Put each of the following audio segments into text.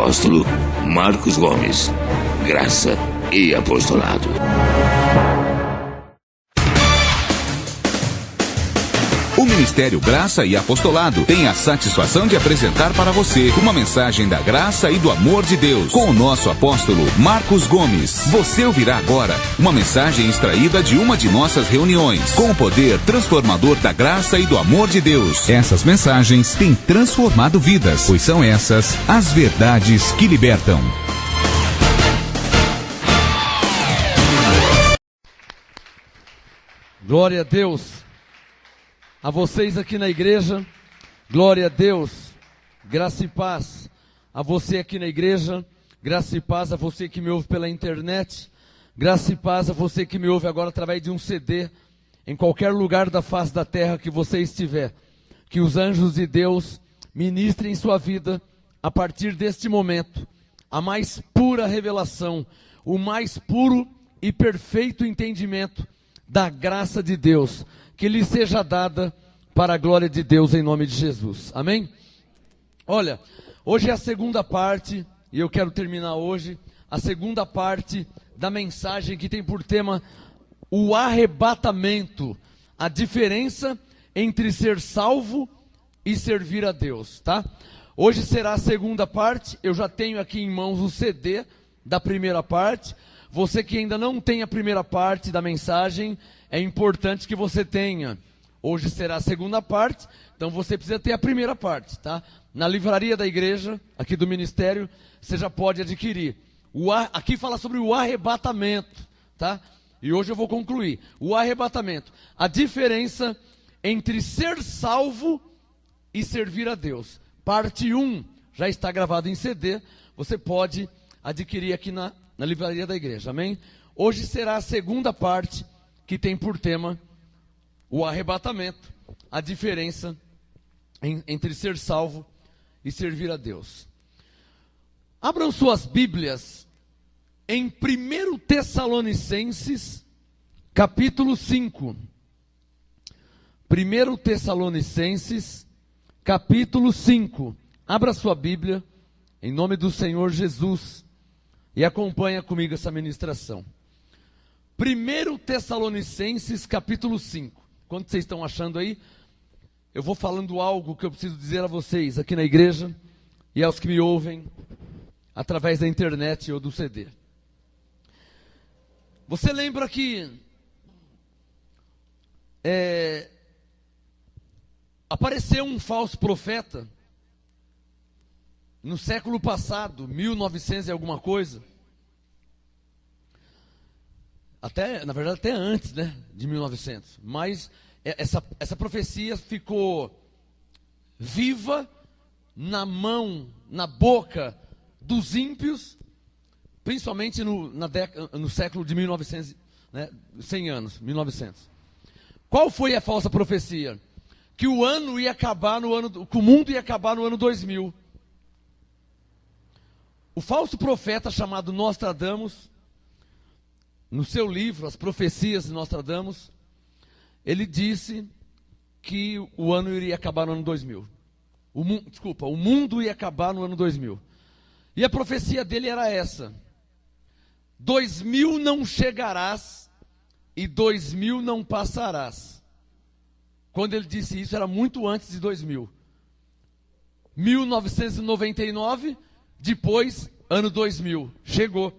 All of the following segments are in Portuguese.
apóstolo Marcos Gomes. Graça e apostolado. O Ministério Graça e Apostolado tem a satisfação de apresentar para você uma mensagem da graça e do amor de Deus com o nosso apóstolo Marcos Gomes. Você ouvirá agora uma mensagem extraída de uma de nossas reuniões com o poder transformador da graça e do amor de Deus. Essas mensagens têm transformado vidas, pois são essas as verdades que libertam. Glória a Deus. A vocês aqui na igreja, glória a Deus, graça e paz. A você aqui na igreja, graça e paz. A você que me ouve pela internet, graça e paz. A você que me ouve agora através de um CD, em qualquer lugar da face da terra que você estiver. Que os anjos de Deus ministrem sua vida a partir deste momento. A mais pura revelação, o mais puro e perfeito entendimento da graça de Deus, que lhe seja dada para a glória de Deus em nome de Jesus. Amém? Olha, hoje é a segunda parte, e eu quero terminar hoje, a segunda parte da mensagem que tem por tema o arrebatamento, a diferença entre ser salvo e servir a Deus, tá? Hoje será a segunda parte, eu já tenho aqui em mãos o CD da primeira parte. Você que ainda não tem a primeira parte da mensagem, é importante que você tenha. Hoje será a segunda parte, então você precisa ter a primeira parte, tá? Na livraria da igreja, aqui do ministério, você já pode adquirir. Aqui fala sobre o arrebatamento, tá? E hoje eu vou concluir. O arrebatamento, a diferença entre ser salvo e servir a Deus. Parte 1 já está gravado em CD, você pode adquirir aqui na livraria da igreja, amém? Hoje será a segunda parte, que tem por tema o arrebatamento, a diferença entre ser salvo e servir a Deus. Abram suas Bíblias em 1 Tessalonicenses, capítulo 5. 1 Tessalonicenses, capítulo 5. Abra sua Bíblia, em nome do Senhor Jesus, e acompanha comigo essa ministração. 1 Tessalonicenses, capítulo 5. Quando vocês estão achando aí, eu vou falando algo que eu preciso dizer a vocês aqui na igreja e aos que me ouvem através da internet ou do CD. Você lembra que apareceu um falso profeta no século passado, 1900 e alguma coisa? Na verdade até antes, né, de 1900, mas essa profecia ficou viva na mão, na boca dos ímpios, principalmente no século de 1900, né, 100 anos, 1900. Qual foi a falsa profecia? Que o ano ia acabar que o mundo ia acabar no ano 2000. O falso profeta chamado Nostradamus, no seu livro, As Profecias de Nostradamus, ele disse que o ano iria acabar no ano 2000. O mundo ia acabar no ano 2000. E a profecia dele era essa: 2000 não chegarás e 2000 não passarás. Quando ele disse isso, era muito antes de 2000. 1999, depois, ano 2000. Chegou.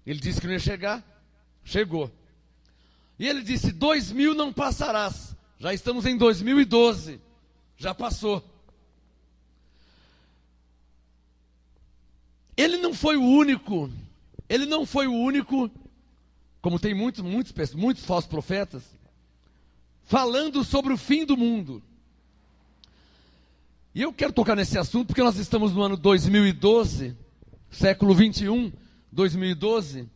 Ele disse que não ia chegar. Chegou. E ele disse: 2000 não passarás. Já estamos em 2012. Já passou. Ele não foi o único. Ele não foi o único, como tem muitos falsos profetas, falando sobre o fim do mundo. E eu quero tocar nesse assunto porque nós estamos no ano 2012, século 21, 2012.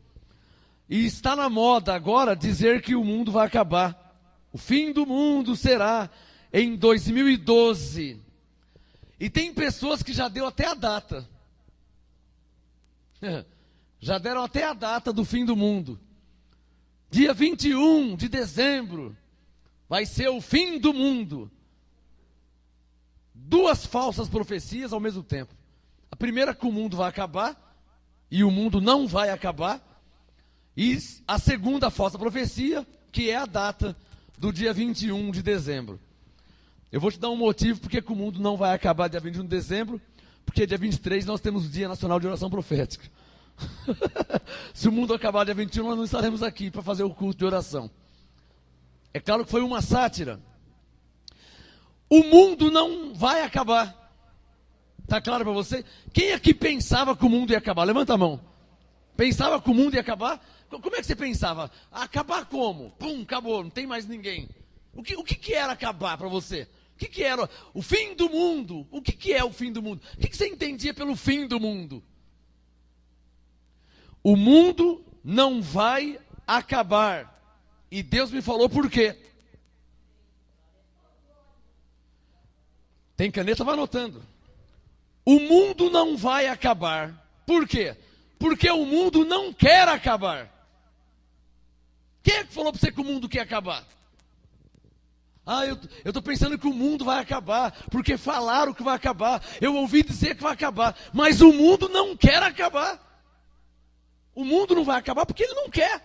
E está na moda agora dizer que o mundo vai acabar. O fim do mundo será em 2012. E tem pessoas que já deu até a data. Já deram até a data do fim do mundo. Dia 21 de dezembro vai ser o fim do mundo. Duas falsas profecias ao mesmo tempo. A primeira é que o mundo vai acabar, e o mundo não vai acabar. E a segunda falsa profecia, que é a data do dia 21 de dezembro. Eu vou te dar um motivo porque que o mundo não vai acabar dia 21 de dezembro, porque dia 23 nós temos o Dia Nacional de Oração Profética. Se o mundo acabar dia 21, nós não estaremos aqui para fazer o culto de oração. É claro que foi uma sátira. O mundo não vai acabar. Está claro para você? Quem aqui pensava que o mundo ia acabar? Levanta a mão. Pensava que o mundo ia acabar? Como é que você pensava? Acabar como? Pum, acabou, não tem mais ninguém. O que era acabar para você? O que era o fim do mundo? O que é o fim do mundo? O que você entendia pelo fim do mundo? O mundo não vai acabar. E Deus me falou por quê? Tem caneta? Vai anotando. O mundo não vai acabar. Por quê? Porque o mundo não quer acabar. Quem é que falou para você que o mundo quer acabar? Eu estou pensando que o mundo vai acabar, porque falaram que vai acabar. Eu ouvi dizer que vai acabar, mas o mundo não quer acabar. O mundo não vai acabar porque ele não quer.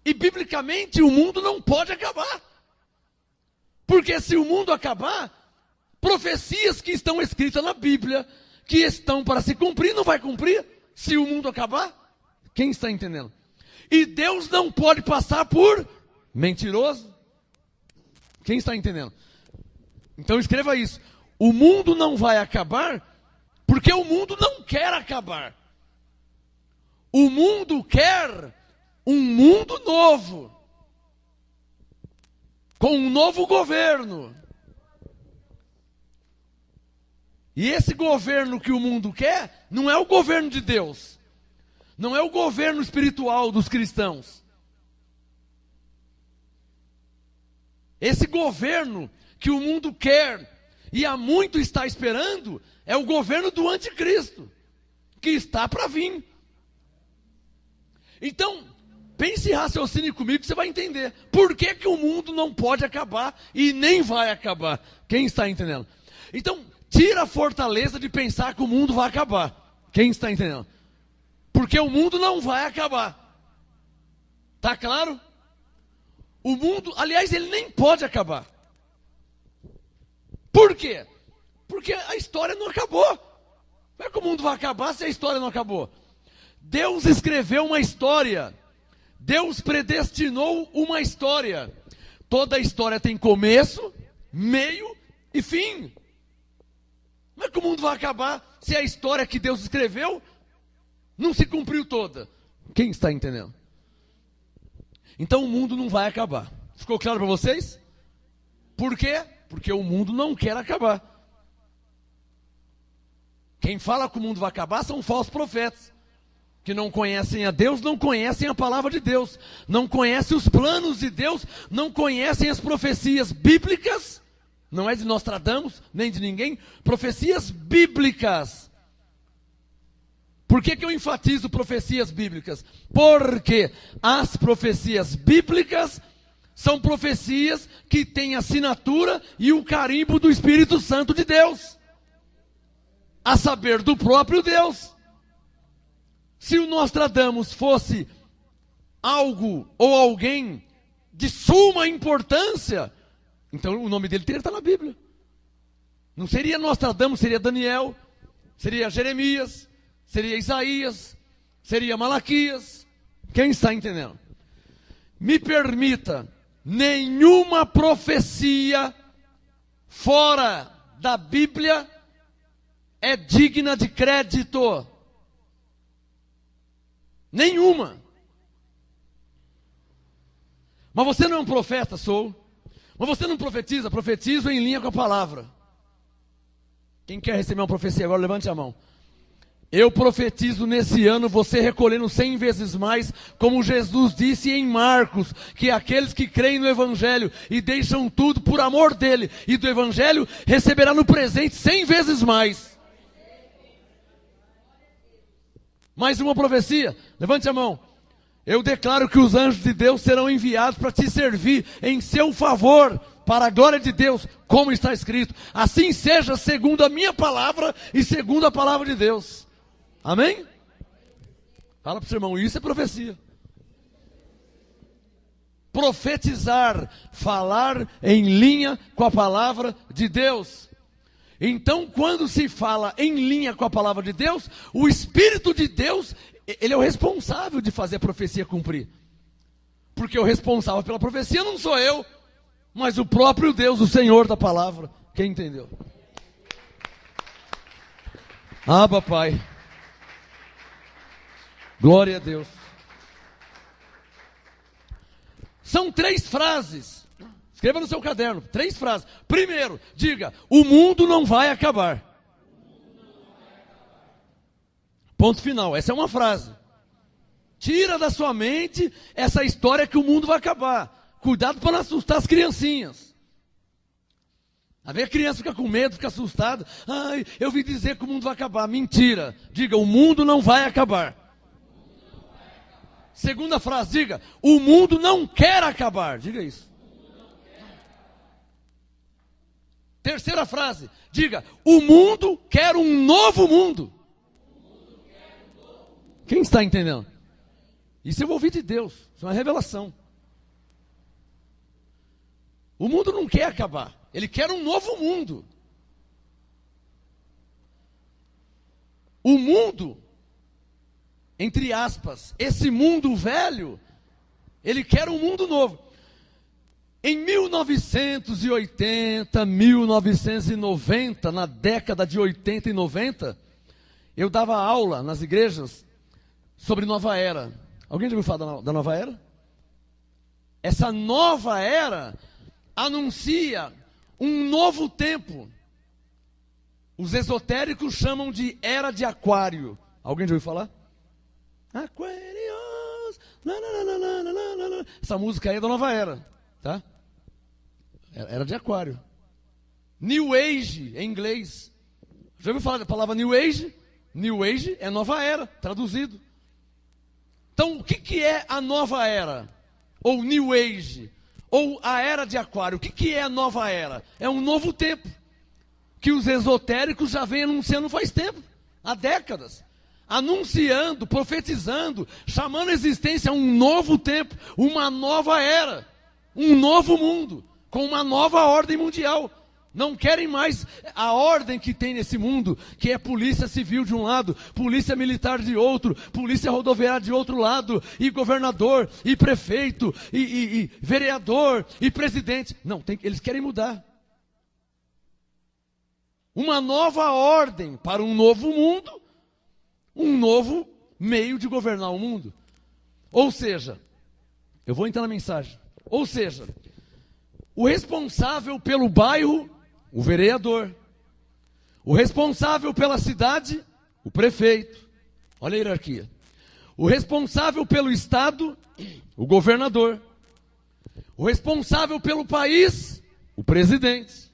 E biblicamente o mundo não pode acabar. Porque se o mundo acabar, profecias que estão escritas na Bíblia, que estão para se cumprir, não vai cumprir. Se o mundo acabar, quem está entendendo? E Deus não pode passar por mentiroso. Quem está entendendo? Então escreva isso. O mundo não vai acabar, porque o mundo não quer acabar. O mundo quer um mundo novo, com um novo governo. E esse governo que o mundo quer, não é o governo de Deus. Não é o governo espiritual dos cristãos. Esse governo que o mundo quer, e há muito está esperando, é o governo do anticristo, que está para vir. Então, pense e raciocine comigo que você vai entender. Por que que o mundo não pode acabar e nem vai acabar? Quem está entendendo? Então, tira a fortaleza de pensar que o mundo vai acabar. Quem está entendendo? Porque o mundo não vai acabar. Tá claro? O mundo, aliás, ele nem pode acabar. Por quê? Porque a história não acabou. Como é que o mundo vai acabar se a história não acabou? Deus escreveu uma história. Deus predestinou uma história. Toda história tem começo, meio e fim. Como é que o mundo vai acabar se a história que Deus escreveu não se cumpriu toda? Quem está entendendo? Então o mundo não vai acabar. Ficou claro para vocês? Por quê? Porque o mundo não quer acabar. Quem fala que o mundo vai acabar são falsos profetas, que não conhecem a Deus, não conhecem a palavra de Deus, não conhecem os planos de Deus, não conhecem as profecias bíblicas. Não é de Nostradamus, nem de ninguém. Profecias bíblicas. Por que eu enfatizo profecias bíblicas? Porque as profecias bíblicas são profecias que têm assinatura e o carimbo do Espírito Santo de Deus. A saber, do próprio Deus. Se o Nostradamus fosse algo ou alguém de suma importância, então o nome dele teria que estar na Bíblia. Não seria Nostradamus, seria Daniel, seria Jeremias, seria Isaías, seria Malaquias. Quem está entendendo? Me permita, nenhuma profecia fora da Bíblia é digna de crédito. Nenhuma. Mas você não é um profeta? Sou. Mas você não profetiza? Profetizo em linha com a palavra. Quem quer receber uma profecia agora, levante a mão. Eu profetizo nesse ano você recolhendo 100 vezes mais, como Jesus disse em Marcos, que aqueles que creem no Evangelho e deixam tudo por amor dele e do Evangelho, receberá no presente 100 vezes mais. Mais uma profecia, levante a mão. Eu declaro que os anjos de Deus serão enviados para te servir em seu favor para a glória de Deus, como está escrito. Assim seja segundo a minha palavra e segundo a palavra de Deus. Amém? Fala para o seu irmão, isso é profecia. Profetizar, falar em linha com a palavra de Deus. Então, quando se fala em linha com a palavra de Deus, o Espírito de Deus, ele é o responsável de fazer a profecia cumprir. Porque o responsável pela profecia não sou eu, mas o próprio Deus, o Senhor da palavra. Quem entendeu? Abba, Pai. Glória a Deus. São 3 frases. Escreva no seu caderno, 3 frases. Primeiro, diga, o mundo não vai acabar. Ponto final, essa é uma frase. Tira da sua mente essa história que o mundo vai acabar. Cuidado para não assustar as criancinhas. Às vezes a criança fica com medo, fica assustada. Ai, eu vi dizer que o mundo vai acabar. Mentira. Diga, o mundo não vai acabar. Segunda frase, diga, o mundo não quer acabar. Diga isso. Terceira frase, diga, o mundo quer um novo mundo. Quem está entendendo? Isso eu ouvi de Deus, isso é uma revelação. O mundo não quer acabar, ele quer um novo mundo. O mundo, entre aspas, esse mundo velho, ele quer um mundo novo. Em 1980, 1990, na década de 80 e 90, eu dava aula nas igrejas sobre nova era. Alguém já ouviu falar da nova era? Essa nova era anuncia um novo tempo. Os esotéricos chamam de era de aquário. Alguém já ouviu falar? Aquarius. Essa música aí é da nova era, tá? Era de aquário. New Age em inglês. Já ouviu falar da palavra New Age? New Age é nova era, traduzido. Então, o que é a nova era? Ou New Age? Ou a era de aquário? O que é a nova era? É um novo tempo. Que os esotéricos já vêm anunciando faz tempo. Há décadas. Anunciando, profetizando, chamando a existência um novo tempo, uma nova era, um novo mundo, com uma nova ordem mundial. Não querem mais a ordem que tem nesse mundo, que é polícia civil de um lado, polícia militar de outro, polícia rodoviária de outro lado, e governador, e prefeito, e vereador, e presidente. Não, eles querem mudar. Uma nova ordem para um novo mundo, um novo meio de governar o mundo. Ou seja, eu vou entrar na mensagem. Ou seja, o responsável pelo bairro, o vereador. O responsável pela cidade, o prefeito. Olha a hierarquia. O responsável pelo estado, o governador. O responsável pelo país, o presidente.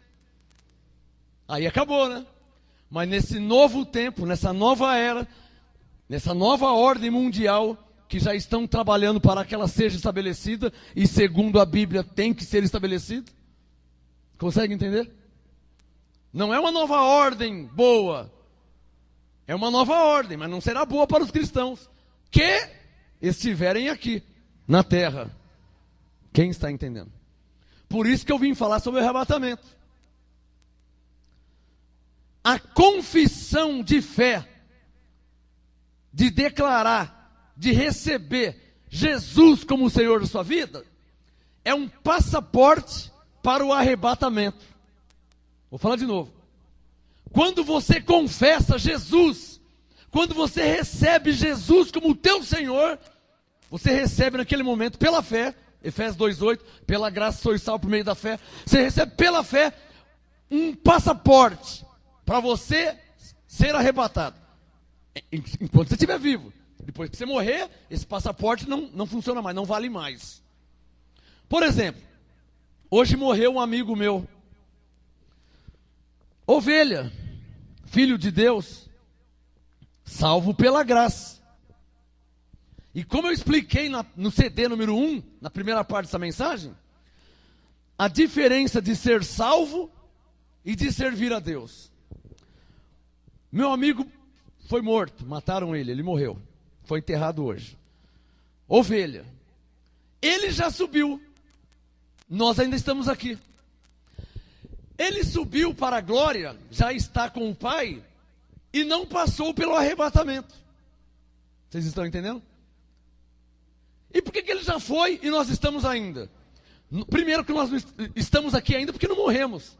Aí acabou, né? Mas nesse novo tempo, nessa nova era, nessa nova ordem mundial, que já estão trabalhando para que ela seja estabelecida, e segundo a Bíblia tem que ser estabelecida. Consegue entender? Não é uma nova ordem boa. É uma nova ordem, mas não será boa para os cristãos que estiverem aqui, na terra. Quem está entendendo? Por isso que eu vim falar sobre o arrebatamento. A confissão de fé, de declarar, de receber Jesus como o Senhor da sua vida, é um passaporte para o arrebatamento. Vou falar de novo. Quando você confessa Jesus, quando você recebe Jesus como o teu Senhor, você recebe naquele momento pela fé, Efésios 2:8, pela graça sois salvos por meio da fé, você recebe pela fé um passaporte para você ser arrebatado. Enquanto você estiver vivo. Depois que você morrer, esse passaporte não funciona mais, não vale mais. Por exemplo, hoje morreu um amigo meu. Ovelha, filho de Deus, salvo pela graça. E como eu expliquei no CD número 1, na primeira parte dessa mensagem, a diferença de ser salvo e de servir a Deus. Meu amigo foi morto, mataram ele morreu. Foi enterrado hoje. Ovelha. Ele já subiu. Nós ainda estamos aqui. Ele subiu para a glória, já está com o Pai, e não passou pelo arrebatamento. Vocês estão entendendo? E por que ele já foi e nós estamos ainda? Primeiro que nós estamos aqui ainda porque não morremos.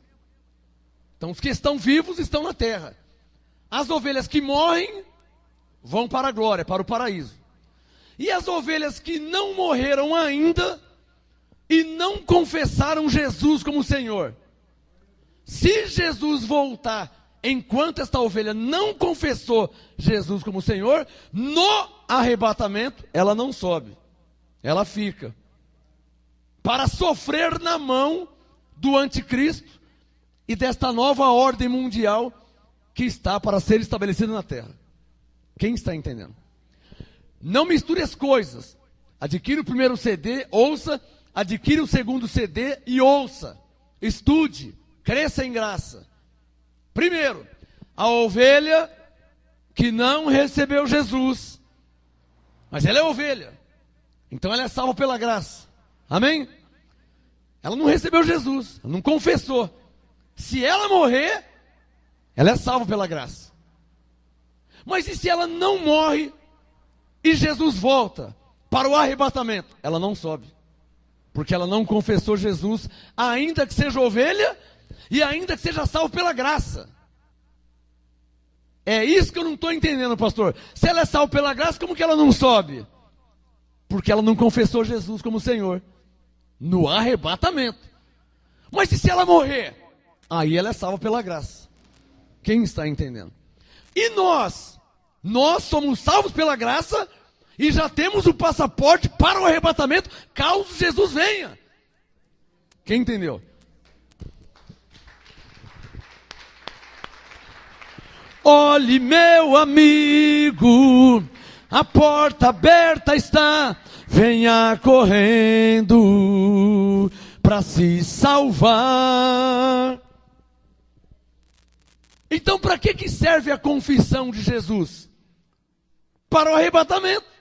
Então os que estão vivos estão na terra. As ovelhas que morrem vão para a glória, para o paraíso. E as ovelhas que não morreram ainda e não confessaram Jesus como Senhor. Se Jesus voltar enquanto esta ovelha não confessou Jesus como Senhor, no arrebatamento ela não sobe. Ela fica para sofrer na mão do anticristo e desta nova ordem mundial que está para ser estabelecida na terra. Quem está entendendo? Não misture as coisas. Adquire o primeiro CD, ouça. Adquire o segundo CD e ouça. Estude, cresça em graça. Primeiro, a ovelha que não recebeu Jesus, mas ela é ovelha, então ela é salva pela graça. Amém? Ela não recebeu Jesus, ela não confessou. Se ela morrer, ela é salva pela graça. Mas e se ela não morre e Jesus volta para o arrebatamento? Ela não sobe, porque ela não confessou Jesus, ainda que seja ovelha e ainda que seja salva pela graça. É isso que eu não estou entendendo, pastor. Se ela é salva pela graça, como que ela não sobe? Porque ela não confessou Jesus como Senhor no arrebatamento. Mas e se ela morrer? Aí ela é salva pela graça. Quem está entendendo? E nós somos salvos pela graça e já temos o passaporte para o arrebatamento, caso Jesus venha. Quem entendeu? Olhe, meu amigo, a porta aberta está, venha correndo para se salvar. Então, para que serve a confissão de Jesus? Para o arrebatamento.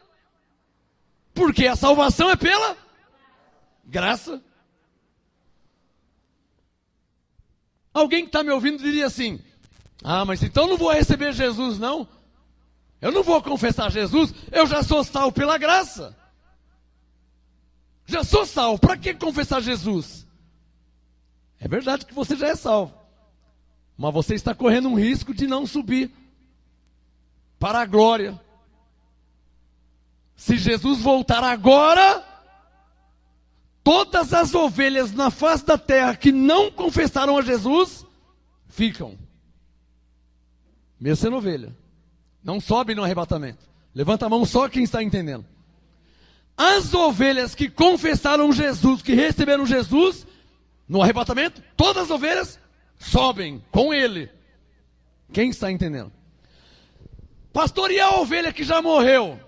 Porque a salvação é pela graça. Alguém que está me ouvindo diria assim: ah, mas então não vou receber Jesus, não? Eu não vou confessar Jesus, eu já sou salvo pela graça. Já sou salvo, para que confessar Jesus? É verdade que você já é salvo, mas você está correndo um risco de não subir para a glória. Se Jesus voltar agora, todas as ovelhas na face da terra que não confessaram a Jesus, ficam. Mesmo sendo ovelha. Não sobe no arrebatamento. Levanta a mão só quem está entendendo. As ovelhas que confessaram Jesus, que receberam Jesus, no arrebatamento, todas as ovelhas sobem com ele. Quem está entendendo? Pastor, e a ovelha que já morreu?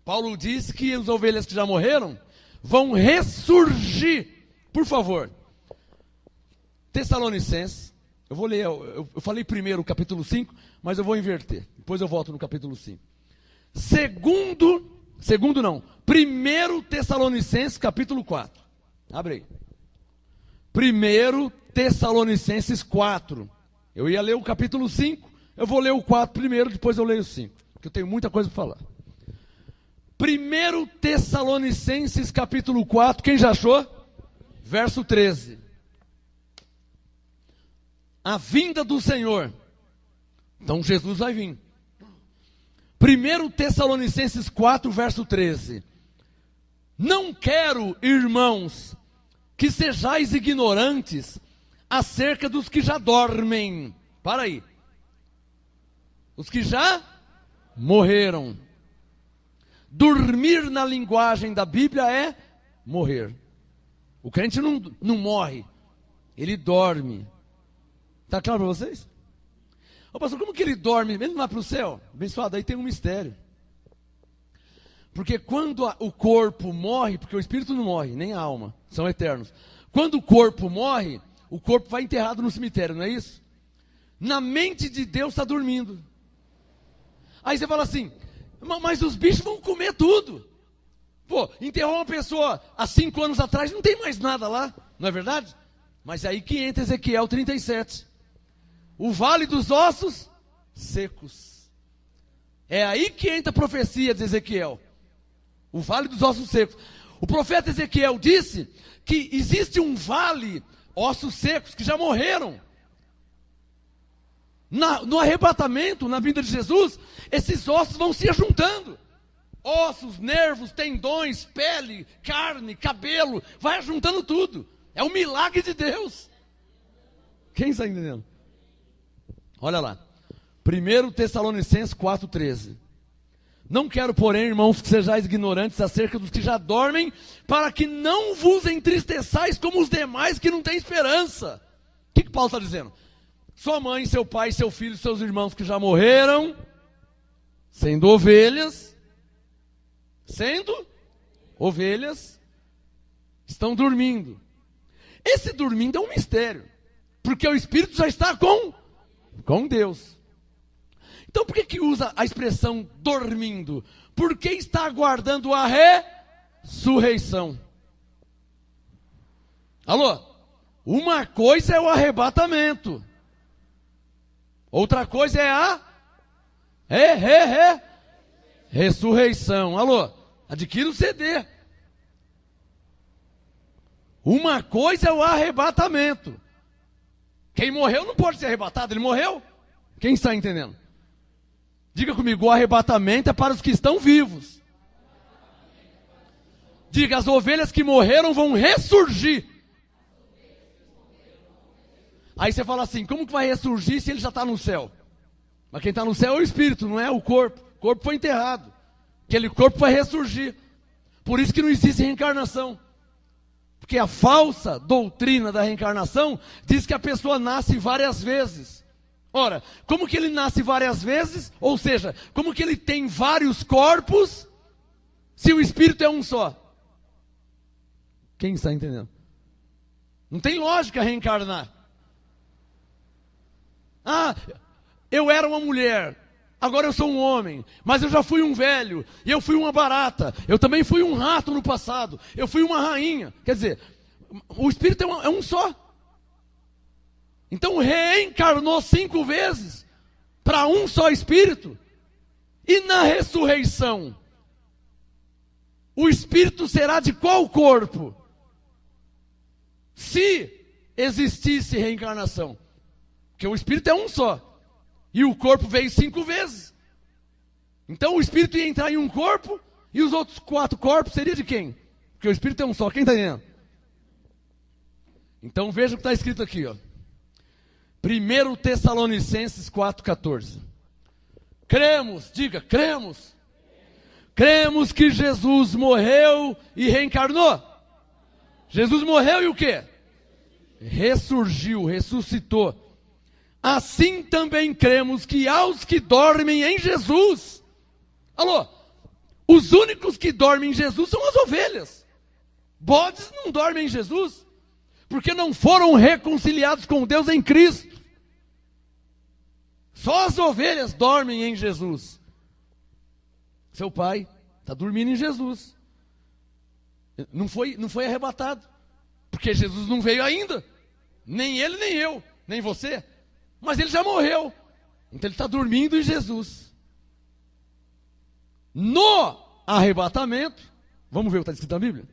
Paulo diz que as ovelhas que já morreram vão ressurgir. Por favor. Tessalonicenses. Eu vou ler, eu falei primeiro o capítulo 5, mas eu vou inverter. Depois eu volto no capítulo 5. Primeiro Tessalonicenses, capítulo 4. Abre aí. Primeiro Tessalonicenses 4. Eu ia ler o capítulo 5, eu vou ler o 4 primeiro, depois eu leio o 5. Porque eu tenho muita coisa para falar. Primeiro Tessalonicenses, capítulo 4, quem já achou? Verso 13. A vinda do Senhor. Então Jesus vai vir. 1 Tessalonicenses 4, verso 13. Não quero, irmãos, que sejais ignorantes acerca dos que já dormem. Para aí. Os que já morreram. Dormir na linguagem da Bíblia é morrer. O crente não morre, ele dorme. Está claro para vocês? Ô pastor, como que ele dorme? Ele não vai para o céu? Abençoado, aí tem um mistério. Porque quando o corpo morre, porque o espírito não morre, nem a alma, são eternos. Quando o corpo morre, o corpo vai enterrado no cemitério, não é isso? Na mente de Deus está dormindo. Aí você fala assim, mas os bichos vão comer tudo. Pô, enterrou uma pessoa há 5 anos atrás, não tem mais nada lá, não é verdade? Mas aí que entra Ezequiel 37. O vale dos ossos secos. É aí que entra a profecia de Ezequiel. O vale dos ossos secos. O profeta Ezequiel disse que existe um vale, ossos secos, que já morreram. No arrebatamento, na vinda de Jesus, esses ossos vão se juntando. Ossos, nervos, tendões, pele, carne, cabelo, vai juntando tudo. É um milagre de Deus. Quem está entendendo? Olha lá. 1 Tessalonicenses 4,13. Não quero, porém, irmãos, que sejais ignorantes acerca dos que já dormem, para que não vos entristeçais como os demais que não têm esperança. O que Paulo está dizendo? Sua mãe, seu pai, seu filho, seus irmãos que já morreram, sendo ovelhas, estão dormindo. Esse dormindo é um mistério, porque o espírito já está com Deus. Então por que usa a expressão dormindo? Porque está aguardando a ressurreição. Alô? Uma coisa é o arrebatamento. Outra coisa é a ressurreição. Alô? Adquira o CD. Uma coisa é o arrebatamento. Quem morreu não pode ser arrebatado, ele morreu. Quem está entendendo? Diga comigo, o arrebatamento é para os que estão vivos. Diga, as ovelhas que morreram vão ressurgir. Aí você fala assim, como que vai ressurgir se ele já está no céu? Mas quem está no céu é o espírito, não é o corpo. O corpo foi enterrado. Aquele corpo vai ressurgir. Por isso que não existe reencarnação. Porque a falsa doutrina da reencarnação diz que a pessoa nasce várias vezes. Ora, como que ele nasce várias vezes? Ou seja, como que ele tem vários corpos, se o espírito é um só? Quem está entendendo? Não tem lógica reencarnar. Ah, eu era uma mulher, agora eu sou um homem, mas eu já fui um velho, e eu fui uma barata, eu também fui um rato no passado, eu fui uma rainha. Quer dizer, o espírito é um só. Então reencarnou 5 vezes para um só espírito. E na ressurreição, o espírito será de qual corpo? Se existisse reencarnação. Porque o espírito é um só. E o corpo veio 5 vezes. Então o espírito ia entrar em um corpo, e os outros 4 corpos seria de quem? Porque o espírito é um só. Quem está entendendo? Então veja o que está escrito aqui, ó. 1 Tessalonicenses 4,14. Cremos, diga, cremos. Cremos que Jesus morreu e reencarnou. Jesus morreu e o quê? Ressurgiu, ressuscitou. Assim também cremos que aos que dormem em Jesus. Alô? Os únicos que dormem em Jesus são as ovelhas. Bodes não dormem em Jesus, porque não foram reconciliados com Deus em Cristo. Só as ovelhas dormem em Jesus. Seu pai está dormindo em Jesus. Não foi arrebatado, porque Jesus não veio ainda. Nem ele, nem eu, nem você. Mas ele já morreu. Então ele está dormindo em Jesus. No arrebatamento, vamos ver o que está escrito na Bíblia?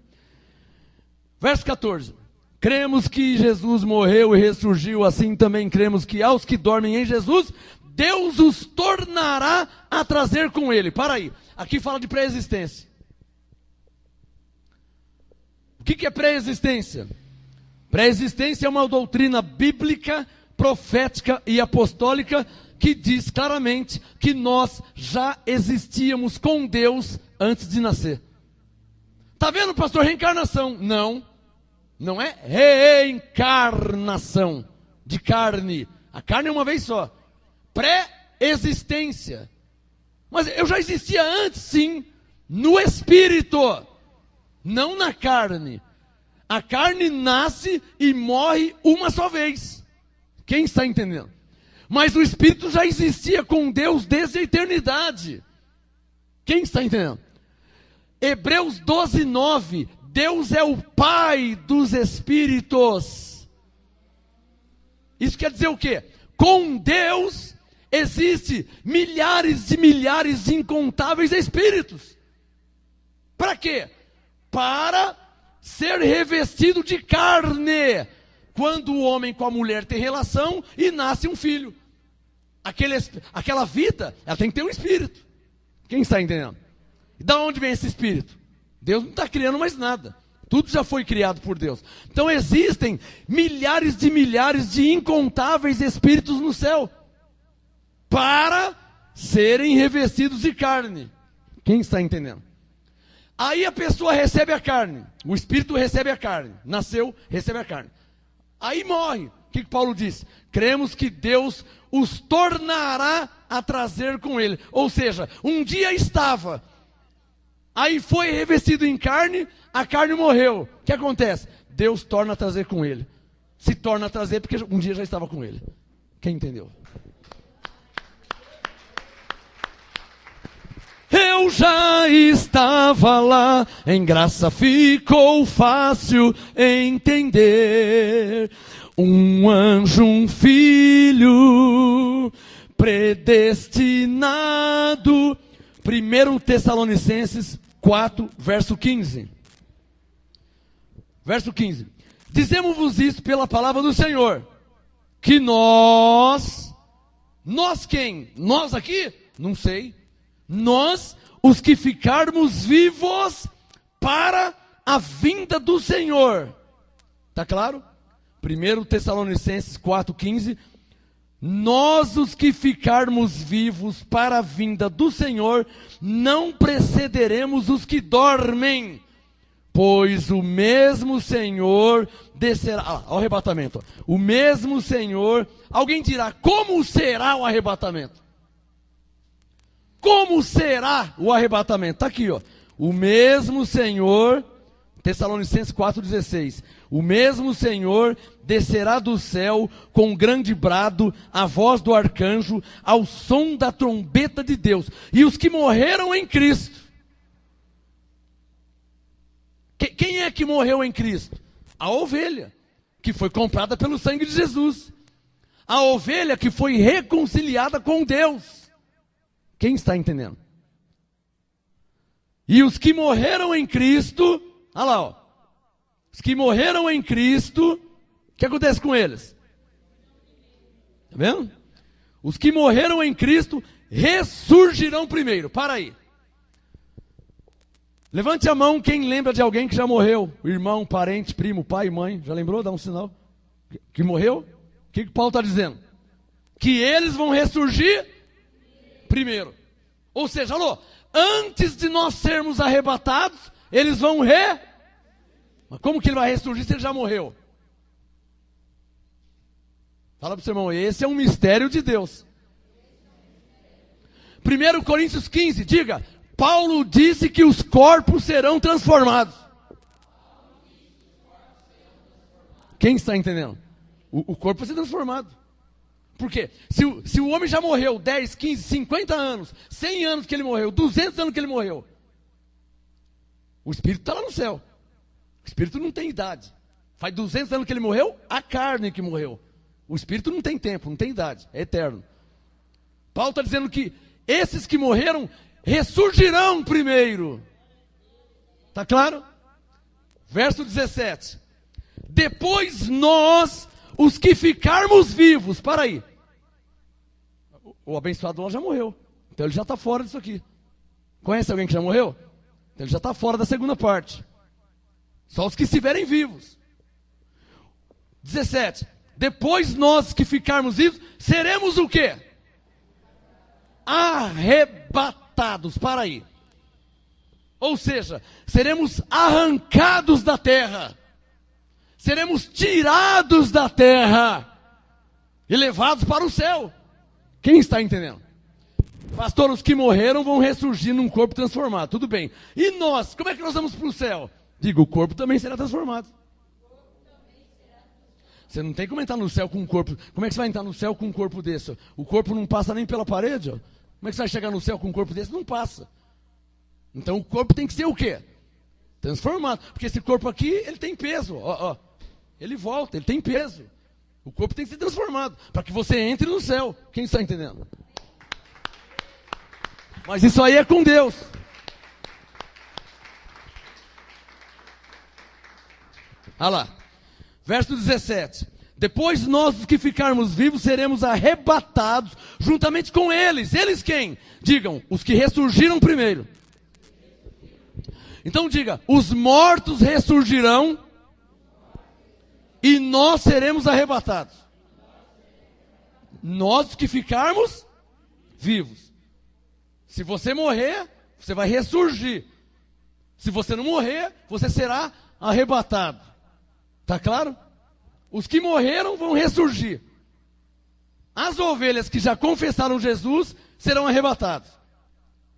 Verso 14. Cremos que Jesus morreu e ressurgiu, assim também cremos que aos que dormem em Jesus, Deus os tornará a trazer com ele. Para aí, aqui fala de pré-existência. O que é pré-existência? Pré-existência é uma doutrina bíblica, profética e apostólica que diz claramente que nós já existíamos com Deus antes de nascer. Está vendo, pastor, reencarnação? Não é reencarnação de carne. A carne é uma vez só. Pré-existência. Mas eu já existia antes, sim, no espírito, não na carne. A carne nasce e morre uma só vez. Quem está entendendo? Mas o Espírito já existia com Deus desde a eternidade. Quem está entendendo? Hebreus 12, 9. Deus é o Pai dos Espíritos. Isso quer dizer o quê? Com Deus existe milhares de incontáveis espíritos. Para quê? Para ser revestido de carne. Quando o homem com a mulher tem relação e nasce um filho. Aquela vida, ela tem que ter um espírito. Quem está entendendo? E da onde vem esse espírito? Deus não está criando mais nada. Tudo já foi criado por Deus. Então existem milhares de incontáveis espíritos no céu. Para serem revestidos de carne. Quem está entendendo? Aí a pessoa recebe a carne. O espírito recebe a carne. Nasceu, recebe a carne. Aí morre. O que Paulo diz? Cremos que Deus os tornará a trazer com ele. Ou seja, um dia estava. Aí foi revestido em carne, a carne morreu. O que acontece? Deus torna a trazer com ele. Se torna a trazer porque um dia já estava com ele. Quem entendeu? Eu já estava lá, em graça ficou fácil entender. Um anjo, um filho, predestinado. 1 Tessalonicenses 4, verso 15. Verso 15. Dizemos-vos isso pela palavra do Senhor, que nós quem? Nós aqui? Não sei. Nós, os que ficarmos vivos para a vinda do Senhor. Está claro? 1 Tessalonicenses 4,15. Nós, os que ficarmos vivos para a vinda do Senhor, não precederemos os que dormem, pois o mesmo Senhor descerá. Olha o arrebatamento. O mesmo Senhor. Alguém dirá, como será o arrebatamento? Como será o arrebatamento? Está aqui, ó. O mesmo Senhor, Tessalonicenses 4,16. O mesmo Senhor descerá do céu com grande brado, a voz do arcanjo, ao som da trombeta de Deus. E os que morreram em Cristo. Quem é que morreu em Cristo? A ovelha, que foi comprada pelo sangue de Jesus. A ovelha que foi reconciliada com Deus. Quem está entendendo? E os que morreram em Cristo, olha lá, ó. Os que morreram em Cristo, o que acontece com eles? Está vendo? Os que morreram em Cristo ressurgirão primeiro. Para aí. Levante a mão quem lembra de alguém que já morreu. Irmão, parente, primo, pai, mãe. Já lembrou? Dá um sinal. Que morreu? O que Paulo está dizendo? Que eles vão ressurgir primeiro. Ou seja, alô, antes de nós sermos arrebatados, eles vão Mas como que ele vai ressurgir se ele já morreu? Fala para o seu irmão, esse é um mistério de Deus. 1 Coríntios 15, diga, Paulo disse que os corpos serão transformados. Quem está entendendo? O corpo vai ser transformado. Por quê? Se o homem já morreu 10, 15, 50 anos, 100 anos que ele morreu, 200 anos que ele morreu, o espírito está lá no céu. O espírito não tem idade. Faz 200 anos que ele morreu, a carne que morreu. O espírito não tem tempo, não tem idade, é eterno. Paulo está dizendo que esses que morreram ressurgirão primeiro. Está claro? Verso 17. Depois nós, os que ficarmos vivos, para aí. O abençoado lá já morreu. Então ele já está fora disso aqui. Conhece alguém que já morreu? Então ele já está fora da segunda parte. Só os que estiverem vivos. 17. Depois nós que ficarmos vivos, seremos o quê? Arrebatados. Para aí. Ou seja, seremos arrancados da terra. Seremos tirados da terra e levados para o céu. Quem está entendendo? Pastor, os que morreram vão ressurgir num corpo transformado. Tudo bem. E nós? Como é que nós vamos para o céu? Digo, o corpo também será transformado. Você não tem como entrar no céu com um corpo. Como é que você vai entrar no céu com um corpo desse? O corpo não passa nem pela parede. Ó. Como é que você vai chegar no céu com um corpo desse? Não passa. Então o corpo tem que ser o quê? Transformado. Porque esse corpo aqui, ele tem peso. Ó. Ele volta, ele tem peso. O corpo tem que ser transformado. Para que você entre no céu. Quem está entendendo? Mas isso aí é com Deus. Olha lá. Verso 17. Depois nós, os que ficarmos vivos, seremos arrebatados juntamente com eles. Eles quem? Digam, os que ressurgiram primeiro. Então diga, os mortos ressurgirão e nós seremos arrebatados. Nós, os que ficarmos vivos. Se você morrer, você vai ressurgir. Se você não morrer, você será arrebatado. Tá claro? Os que morreram vão ressurgir. As ovelhas que já confessaram Jesus serão arrebatadas.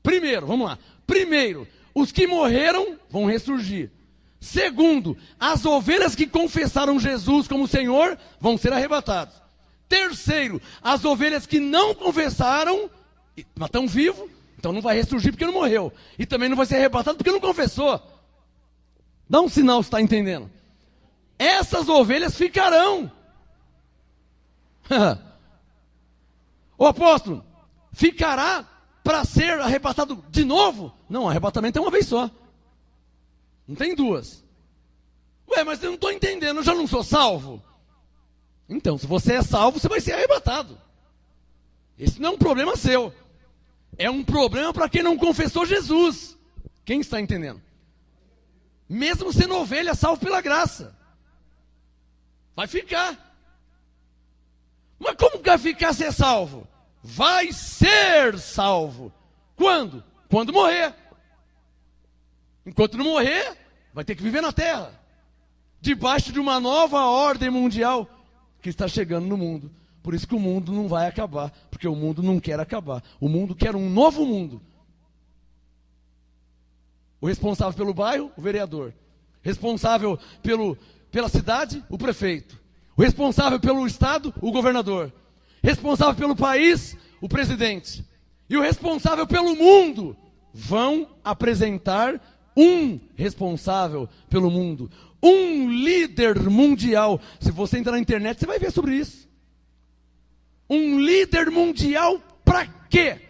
Primeiro, vamos lá. Primeiro, os que morreram vão ressurgir. Segundo, as ovelhas que confessaram Jesus como Senhor vão ser arrebatadas. Terceiro, as ovelhas que não confessaram, mas estão vivos, então não vai ressurgir porque não morreu. E também não vai ser arrebatado porque não confessou. Dá um sinal se está entendendo. Essas ovelhas ficarão. O apóstolo, ficará para ser arrebatado de novo? Não, arrebatamento é uma vez só. Não tem duas. Ué, mas eu não estou entendendo, eu já não sou salvo. Então, se você é salvo, você vai ser arrebatado. Esse não é um problema seu. É um problema para quem não confessou Jesus. Quem está entendendo? Mesmo sendo ovelha, salvo pela graça. Vai ficar. Mas como que vai ficar ser salvo? Vai ser salvo. Quando? Quando morrer. Enquanto não morrer, vai ter que viver na terra. Debaixo de uma nova ordem mundial que está chegando no mundo. Por isso que o mundo não vai acabar. Porque o mundo não quer acabar. O mundo quer um novo mundo. O responsável pelo bairro, o vereador. Responsável pela cidade, o prefeito. O responsável pelo estado, o governador. Responsável pelo país, o presidente. E o responsável pelo mundo vão apresentar um responsável pelo mundo. Um líder mundial. Se você entrar na internet, você vai ver sobre isso. Um líder mundial para quê?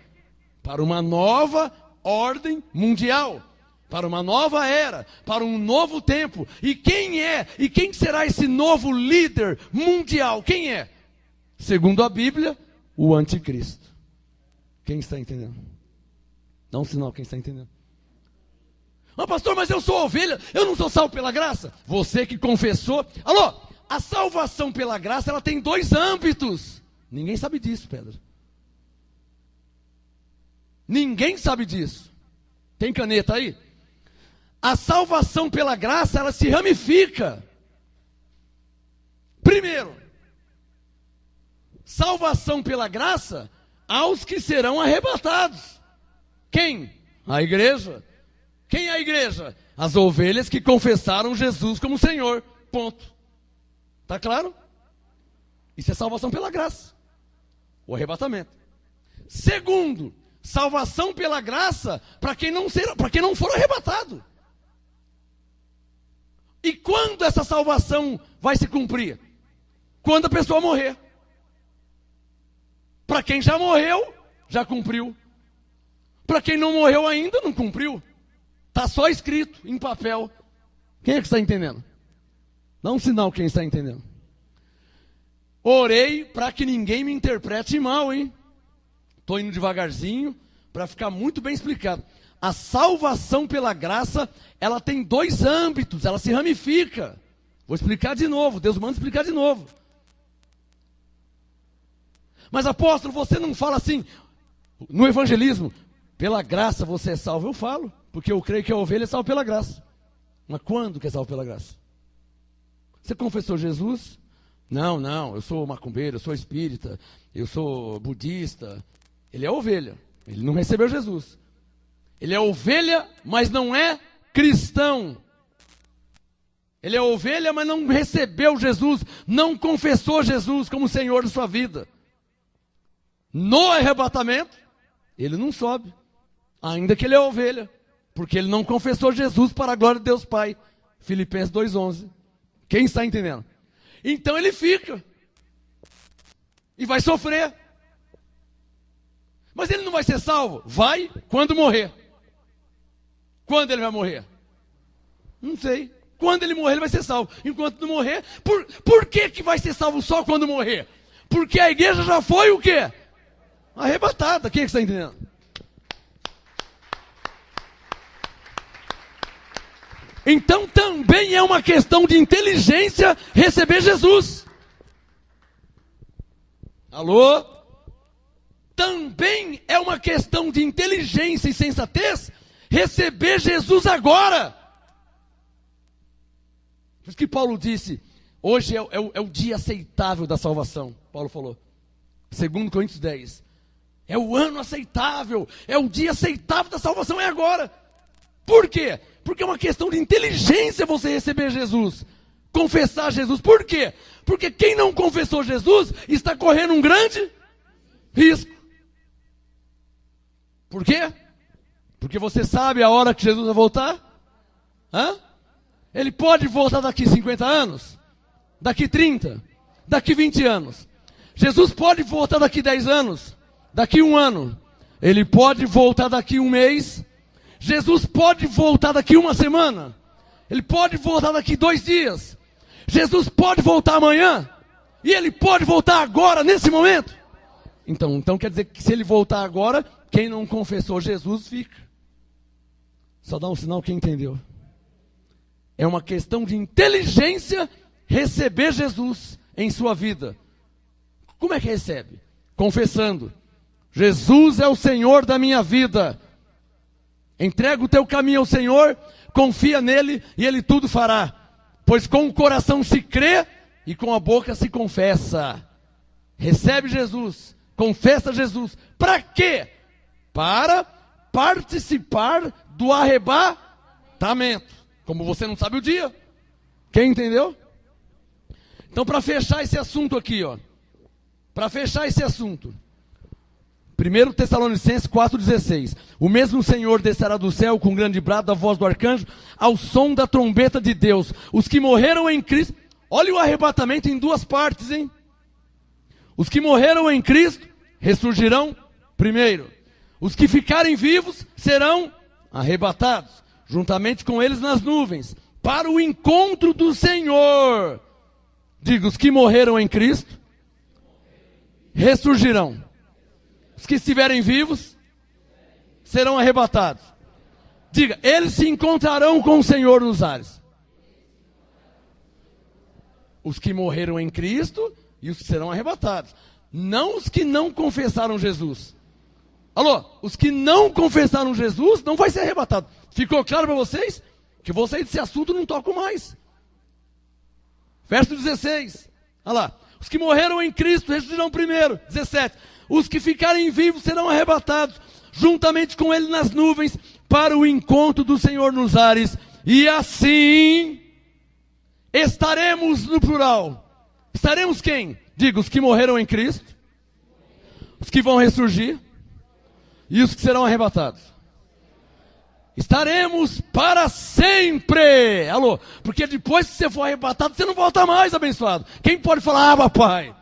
Para uma nova ordem mundial. Para uma nova era, para um novo tempo. E quem é? E quem será esse novo líder mundial? Quem é? Segundo a Bíblia, o anticristo. Quem está entendendo? Dá um sinal, quem está entendendo? Ah, pastor, mas eu sou ovelha, eu não sou salvo pela graça? Você que confessou. Alô, a salvação pela graça, ela tem dois âmbitos. Ninguém sabe disso, Pedro. Ninguém sabe disso. Tem caneta aí? A salvação pela graça, ela se ramifica. Primeiro, salvação pela graça aos que serão arrebatados. Quem? A igreja. Quem é a igreja? As ovelhas que confessaram Jesus como Senhor. Ponto. Tá claro? Isso é salvação pela graça. O arrebatamento. Segundo, salvação pela graça para quem não for arrebatado. E quando essa salvação vai se cumprir? Quando a pessoa morrer. Para quem já morreu, já cumpriu. Para quem não morreu ainda, não cumpriu. Está só escrito em papel. Quem é que está entendendo? Dá um sinal quem está entendendo. Orei para que ninguém me interprete mal, hein? Estou indo devagarzinho para ficar muito bem explicado. A salvação pela graça, ela tem dois âmbitos, ela se ramifica. Vou explicar de novo, Deus manda explicar de novo. Mas apóstolo, você não fala assim, no evangelismo, pela graça você é salvo. Eu falo, porque eu creio que a ovelha é salva pela graça. Mas quando que é salvo pela graça? Você confessou Jesus? Não, eu sou macumbeiro, eu sou espírita, eu sou budista. Ele é ovelha, ele não recebeu Jesus. Ele é ovelha, mas não é cristão. Ele é ovelha, mas não recebeu Jesus, não confessou Jesus como Senhor de sua vida. No arrebatamento, ele não sobe, ainda que ele é ovelha, porque ele não confessou Jesus para a glória de Deus Pai. Filipenses 2:11. Quem está entendendo? Então ele fica e vai sofrer. Mas ele não vai ser salvo? Vai quando morrer. Quando ele vai morrer? Não sei. Quando ele morrer, ele vai ser salvo. Enquanto não morrer, por que vai ser salvo só quando morrer? Porque a igreja já foi o quê? Arrebatada. Quem é que está entendendo? Então também é uma questão de inteligência receber Jesus. Alô? Também é uma questão de inteligência e sensatez receber Jesus agora. Por isso que Paulo disse, hoje é o dia aceitável da salvação. Paulo falou, 2 Coríntios 10. É o ano aceitável, é o dia aceitável da salvação, é agora. Por quê? Porque é uma questão de inteligência você receber Jesus, confessar Jesus. Por quê? Porque quem não confessou Jesus está correndo um grande risco. Por quê? Porque você sabe a hora que Jesus vai voltar? Hã? Ele pode voltar daqui 50 anos? Daqui 30? Daqui 20 anos? Jesus pode voltar daqui 10 anos? Daqui 1 ano? Ele pode voltar daqui 1 mês? Jesus pode voltar daqui 1 semana? Ele pode voltar daqui 2 dias? Jesus pode voltar amanhã? E ele pode voltar agora, nesse momento? Então quer dizer que se ele voltar agora, quem não confessou Jesus fica. Só dá um sinal quem entendeu. É uma questão de inteligência receber Jesus em sua vida. Como é que recebe? Confessando. Jesus é o Senhor da minha vida. Entrega o teu caminho ao Senhor, confia nele e ele tudo fará. Pois com o coração se crê e com a boca se confessa. Recebe Jesus, confessa Jesus. Para quê? Para participar do arrebatamento. Como você não sabe o dia. Quem entendeu? Então, para fechar esse assunto aqui, ó. Para fechar esse assunto. 1 Tessalonicenses 4,16. O mesmo Senhor descerá do céu com grande brado da voz do arcanjo, ao som da trombeta de Deus. Os que morreram em Cristo. Olha o arrebatamento em 2 partes, hein? Os que morreram em Cristo ressurgirão primeiro. Os que ficarem vivos serão arrebatados, juntamente com eles nas nuvens, para o encontro do Senhor. Diga, os que morreram em Cristo ressurgirão. Os que estiverem vivos serão arrebatados. Diga, eles se encontrarão com o Senhor nos ares. Os que morreram em Cristo e os que serão arrebatados. Não os que não confessaram Jesus. Alô, os que não confessaram Jesus não vai ser arrebatado. Ficou claro para vocês? Que vocês desse assunto não tocam mais. Verso 16. Olha lá. Os que morreram em Cristo ressurgirão primeiro. 17. Os que ficarem vivos serão arrebatados, juntamente com ele nas nuvens, para o encontro do Senhor nos ares. E assim, estaremos no plural. Estaremos quem? Diga, os que morreram em Cristo, os que vão ressurgir, e os que serão arrebatados. Estaremos para sempre. Alô, porque depois que você for arrebatado, você não volta mais, abençoado. Quem pode falar, papai?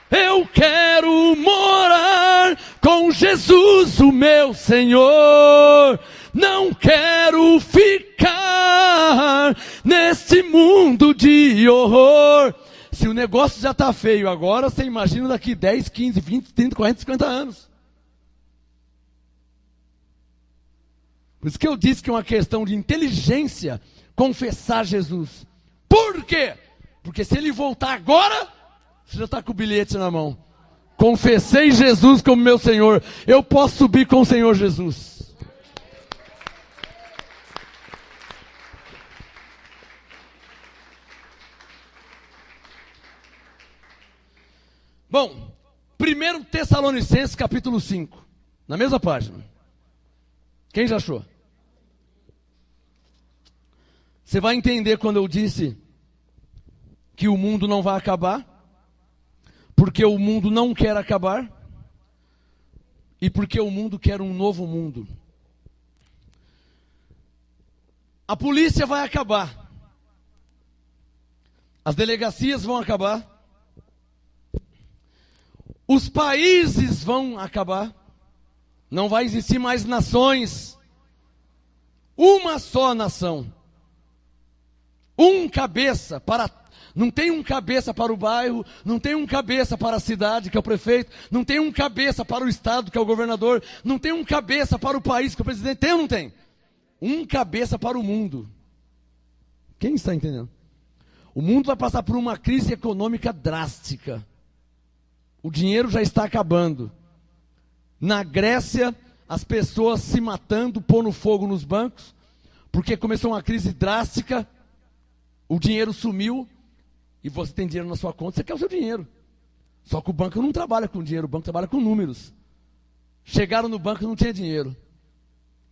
Eu quero morar com Jesus, o meu Senhor. Não quero ficar nesse mundo de horror. Se o negócio já está feio agora, você imagina daqui 10, 15, 20, 30, 40, 50 anos. Por isso que eu disse que é uma questão de inteligência confessar Jesus. Por quê? Porque se ele voltar agora, você já está com o bilhete na mão. Confessei Jesus como meu Senhor. Eu posso subir com o Senhor Jesus. Bom, 1 Tessalonicenses capítulo 5. Na mesma página. Quem já achou? Você vai entender quando eu disse que o mundo não vai acabar, porque o mundo não quer acabar, e porque o mundo quer um novo mundo. A polícia vai acabar, as delegacias vão acabar, os países vão acabar, não vai existir mais nações, uma só nação. Não tem um cabeça para o bairro, não tem um cabeça para a cidade, que é o prefeito, não tem um cabeça para o estado, que é o governador, não tem um cabeça para o país, que é o presidente. Tem ou não tem? Um cabeça para o mundo. Quem está entendendo? O mundo vai passar por uma crise econômica drástica. O dinheiro já está acabando. Na Grécia, as pessoas se matando, pondo fogo nos bancos, porque começou uma crise drástica. O dinheiro sumiu e você tem dinheiro na sua conta, você quer o seu dinheiro. Só que o banco não trabalha com dinheiro, o banco trabalha com números. Chegaram no banco e não tinha dinheiro.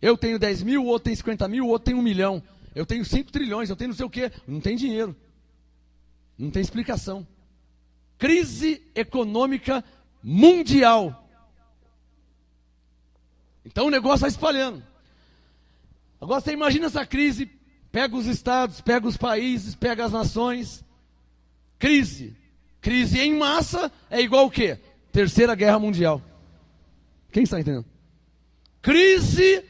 Eu tenho 10 mil, o outro tem 50 mil, o outro tem 1 milhão. Eu tenho 5 trilhões, eu tenho não sei o quê. Não tem dinheiro. Não tem explicação. Crise econômica mundial. Então o negócio vai espalhando. Agora você imagina essa crise. Pega os estados, pega os países, pega as nações. Crise. Crise em massa é igual o quê? Terceira Guerra Mundial. Quem está entendendo? Crise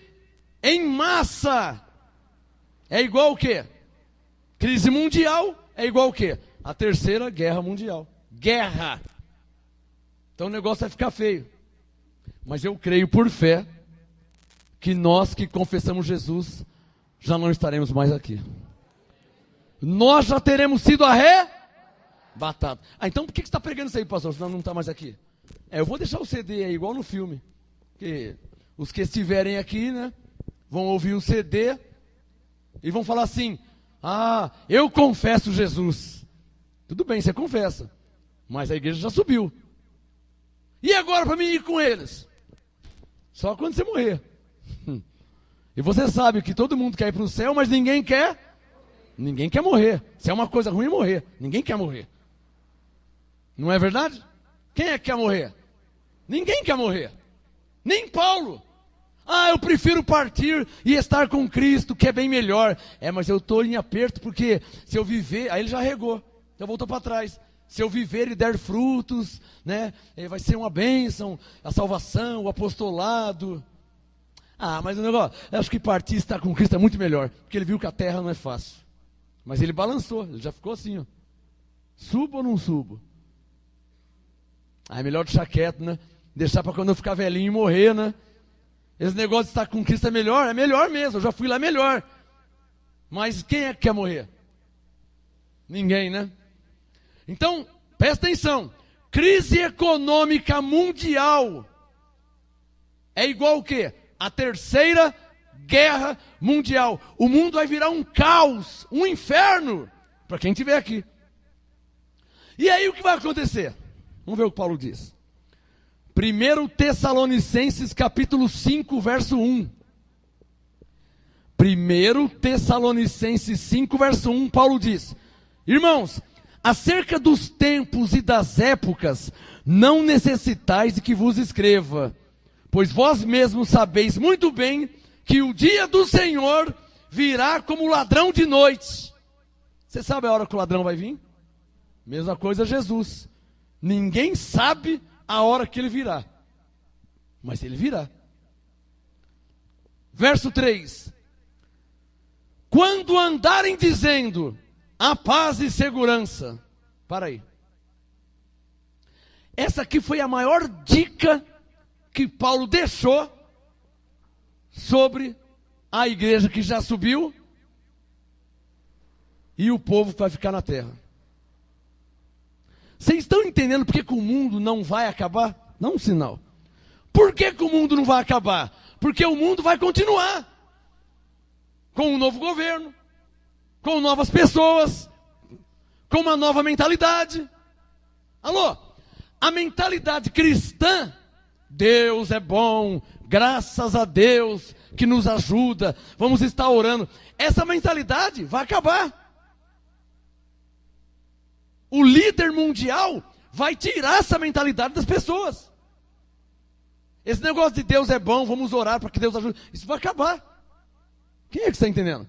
em massa é igual o quê? Crise mundial é igual o quê? A Terceira Guerra Mundial. Guerra. Então o negócio vai ficar feio. Mas eu creio por fé que nós que confessamos Jesus já não estaremos mais aqui. Nós já teremos sido arrebatados. Então por que você está pregando isso aí, pastor? Senão não está mais aqui. Eu vou deixar o CD aí, igual no filme. Porque os que estiverem aqui, né, vão ouvir o CD e vão falar assim: ah, eu confesso Jesus. Tudo bem, você confessa. Mas a igreja já subiu. E agora para mim ir com eles? Só quando você morrer. E você sabe que todo mundo quer ir para o céu, mas ninguém quer. Ninguém quer morrer. Se é uma coisa ruim, morrer. Ninguém quer morrer. Não é verdade? Quem é que quer morrer? Ninguém quer morrer. Nem Paulo. Ah, eu prefiro partir e estar com Cristo, que é bem melhor. Mas eu estou em aperto, porque se eu viver... Aí ele já regou. Já voltou para trás. Se eu viver e der frutos, né, vai ser uma bênção, a salvação, o apostolado. Mas o negócio, eu acho que partir e estar com Cristo é muito melhor, porque ele viu que a terra não é fácil. Mas ele balançou, ele já ficou assim, ó. Subo ou não subo? É melhor deixar quieto, né? Deixar para quando eu ficar velhinho e morrer, né? Esse negócio de estar com Cristo é melhor mesmo, eu já fui lá melhor. Mas quem é que quer morrer? Ninguém, né? Então, presta atenção. Crise econômica mundial é igual o quê? A Terceira Guerra Mundial. O mundo vai virar um caos, um inferno, para quem estiver aqui. E aí o que vai acontecer? Vamos ver o que Paulo diz. 1 Tessalonicenses capítulo 5, verso 1. 1 Tessalonicenses 5, verso 1, Paulo diz: irmãos, acerca dos tempos e das épocas, não necessitais de que vos escreva, pois vós mesmos sabeis muito bem que o dia do Senhor virá como ladrão de noite. Você sabe a hora que o ladrão vai vir? Mesma coisa Jesus. Ninguém sabe a hora que ele virá, mas ele virá. Verso 3. Quando andarem dizendo a paz e segurança. Para aí. Essa aqui foi a maior dica que Paulo deixou sobre a igreja que já subiu e o povo que vai ficar na terra. Vocês estão entendendo por que o mundo não vai acabar? Dá um sinal. Por que o mundo não vai acabar? Porque o mundo vai continuar. Com um novo governo, com novas pessoas, com uma nova mentalidade. Alô? A mentalidade cristã, Deus é bom, Graças a Deus que nos ajuda, vamos estar orando. Essa mentalidade vai acabar. O líder mundial vai tirar essa mentalidade das pessoas. Esse negócio de Deus é bom, vamos orar para que Deus ajude. Isso vai acabar. Quem é que está entendendo?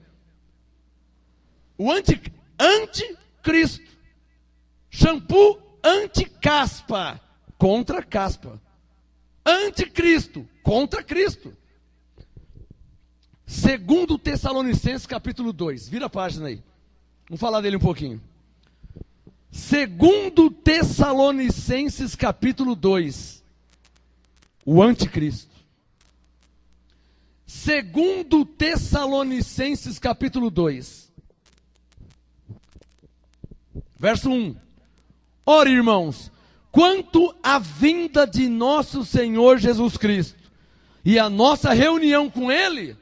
O anticristo. Shampoo anti-caspa. Contra caspa. Anticristo. Contra Cristo. 2 Tessalonicenses capítulo 2. Vira a página aí. Vamos falar dele um pouquinho. 2 Tessalonicenses capítulo 2. O anticristo. 2 Tessalonicenses capítulo 2. Verso 1. Ora, irmãos, quanto à vinda de nosso Senhor Jesus Cristo e a nossa reunião com Ele,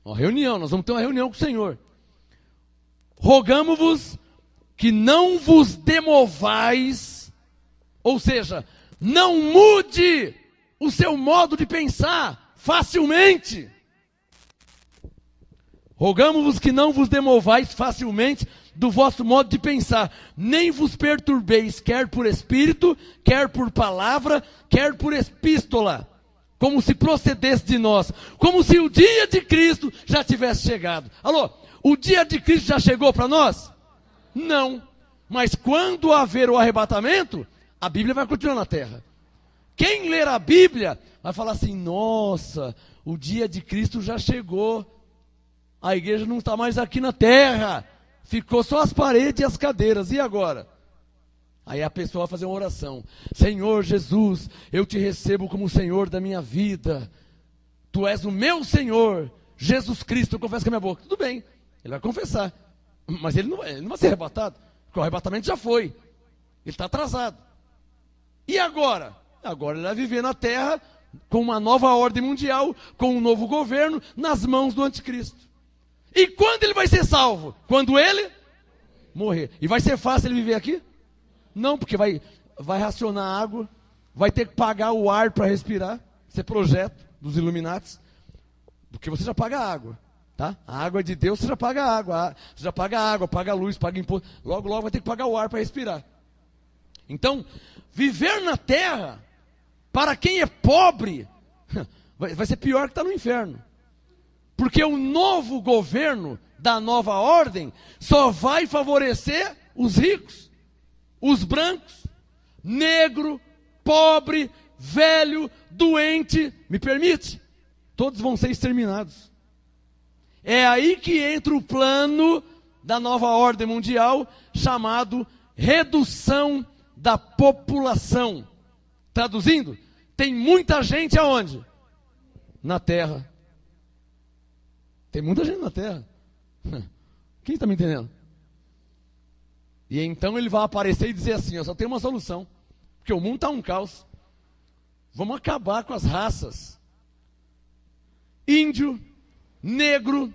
nós vamos ter uma reunião com o Senhor. Rogamo-vos que não vos demovais, ou seja, não mude o seu modo de pensar facilmente. Rogamo-vos que não vos demovais facilmente do vosso modo de pensar, nem vos perturbeis, quer por espírito, quer por palavra, quer por epístola, como se procedesse de nós, como se o dia de Cristo já tivesse chegado. Alô, o dia de Cristo já chegou para nós? Não, mas quando haver o arrebatamento, a Bíblia vai continuar na terra. Quem ler a Bíblia vai falar assim, nossa, o dia de Cristo já chegou, a igreja não está mais aqui na terra, ficou só as paredes e as cadeiras, e agora? Aí a pessoa vai fazer uma oração, Senhor Jesus, eu te recebo como Senhor da minha vida, Tu és o meu Senhor, Jesus Cristo, eu confesso com a minha boca. Tudo bem, ele vai confessar, mas ele não vai ser arrebatado, porque o arrebatamento já foi, ele está atrasado. E agora? Agora ele vai viver na terra com uma nova ordem mundial, com um novo governo, nas mãos do anticristo. E quando ele vai ser salvo? Quando ele morrer. E vai ser fácil ele viver aqui? Não, porque vai racionar água, vai ter que pagar o ar para respirar. Isso é projeto dos Illuminatis. Porque você já paga a água, tá? A água é de Deus, você já paga a água. Você já paga a água, paga a luz, paga imposto. Logo, logo vai ter que pagar o ar para respirar. Então, viver na terra, para quem é pobre, vai ser pior que estar no inferno. Porque o novo governo da nova ordem só vai favorecer os ricos, os brancos, negro, pobre, velho, doente, me permite? Todos vão ser exterminados. É aí que entra o plano da nova ordem mundial, chamado redução da população. Traduzindo, tem muita gente aonde? Na terra. Tem muita gente na terra. Quem está me entendendo? E então ele vai aparecer e dizer assim, eu só tenho uma solução. Porque o mundo está um caos. Vamos acabar com as raças. Índio, negro,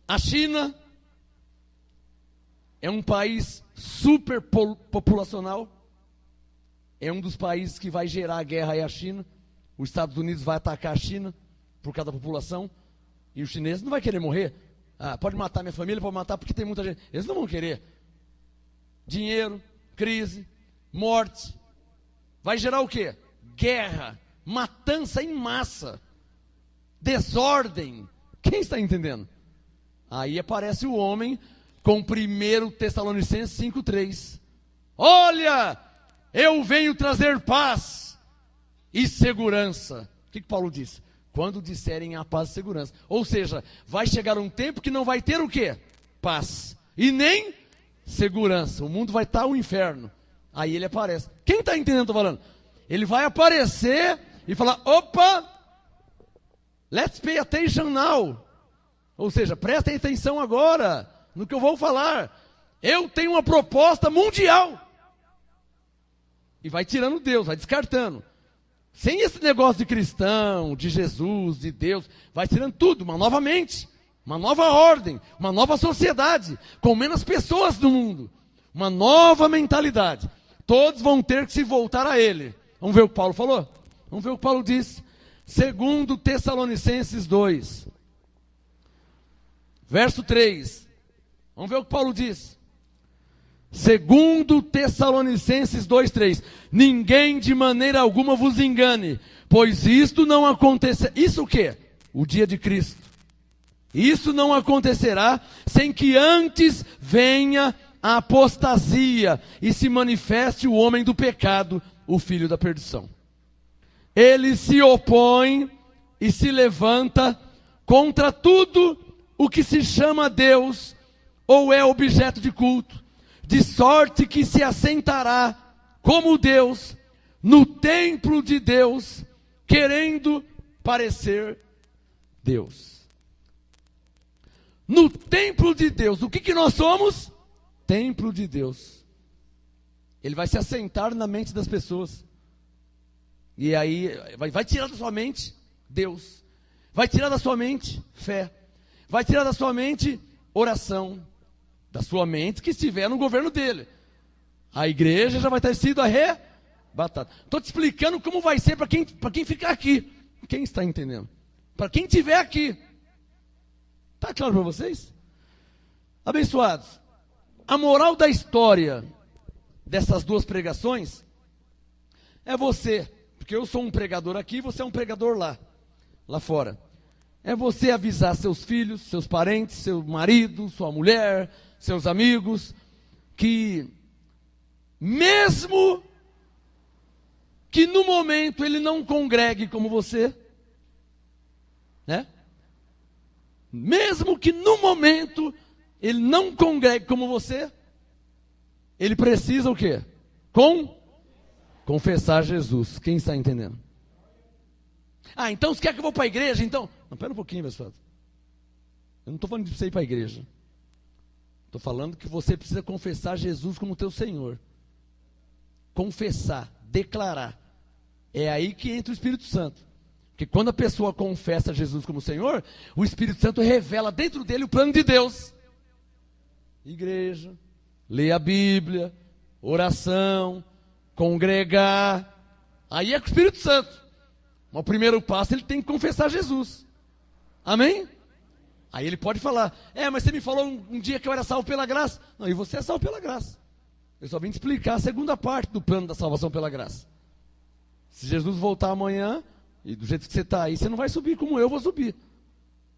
a China é um país super populacional. É um dos países que vai gerar a guerra aí a China. Os Estados Unidos vai atacar a China por causa da população. E os chineses não vão querer morrer. Ah, pode matar minha família, pode matar porque tem muita gente. Eles não vão querer. Dinheiro, crise, morte. Vai gerar o quê? Guerra, matança em massa, desordem. Quem está entendendo? Aí aparece o homem com 1 Tessalonicenses 5,3. Olha, eu venho trazer paz e segurança. O que Paulo disse? Quando disserem a paz e segurança. Ou seja, vai chegar um tempo que não vai ter o quê? Paz. E nem segurança. O mundo vai estar um inferno. Aí ele aparece. Quem está entendendo o que eu estou falando? Ele vai aparecer e falar, opa, let's pay attention now. Ou seja, prestem atenção agora no que eu vou falar. Eu tenho uma proposta mundial. E vai tirando Deus, vai descartando. Sem esse negócio de cristão, de Jesus, de Deus, vai tirando tudo, uma nova mente, uma nova ordem, uma nova sociedade, com menos pessoas no mundo, uma nova mentalidade. Todos vão ter que se voltar a Ele. Vamos ver o que Paulo falou? Vamos ver o que Paulo disse. 2 Tessalonicenses 2. Verso 3. Vamos ver o que Paulo diz. 2 Tessalonicenses 2:3. Ninguém de maneira alguma vos engane, pois isto não acontecerá. Isso o quê? O dia de Cristo. Isso não acontecerá sem que antes venha a apostasia e se manifeste o homem do pecado, o filho da perdição. Ele se opõe e se levanta contra tudo o que se chama Deus ou é objeto de culto, de sorte que se assentará como Deus no templo de Deus, querendo parecer Deus. No templo de Deus, o que nós somos? Templo de Deus. Ele vai se assentar na mente das pessoas. E aí vai tirar da sua mente Deus. Vai tirar da sua mente fé. Vai tirar da sua mente oração. Da sua mente que estiver no governo dele. A igreja já vai ter sido arrebatada. Estou te explicando como vai ser para quem ficar aqui. Quem está entendendo? Para quem estiver aqui. Está claro para vocês? Abençoados. A moral da história dessas duas pregações é você. Porque eu sou um pregador aqui, você é um pregador lá fora. É você avisar seus filhos, seus parentes, seu marido, sua mulher, seus amigos, que mesmo que no momento ele não congregue como você, né? Mesmo que no momento ele não congregue como você, ele precisa o quê? Confessar Jesus. Quem está entendendo? Ah, então você quer que eu vou para a igreja? Então, não, pera um pouquinho, pessoal. Eu não estou falando de você ir para a igreja. Estou falando que você precisa confessar Jesus como teu Senhor. Confessar, declarar. É aí que entra o Espírito Santo. Porque quando a pessoa confessa Jesus como Senhor, o Espírito Santo revela dentro dele o plano de Deus. Igreja, ler a Bíblia, oração, congregar. Aí é com o Espírito Santo. Mas o primeiro passo ele tem que confessar Jesus. Amém? Aí ele pode falar, mas você me falou um dia que eu era salvo pela graça. Não, e você é salvo pela graça. Eu só vim te explicar a segunda parte do plano da salvação pela graça. Se Jesus voltar amanhã, e do jeito que você está aí, você não vai subir como eu vou subir.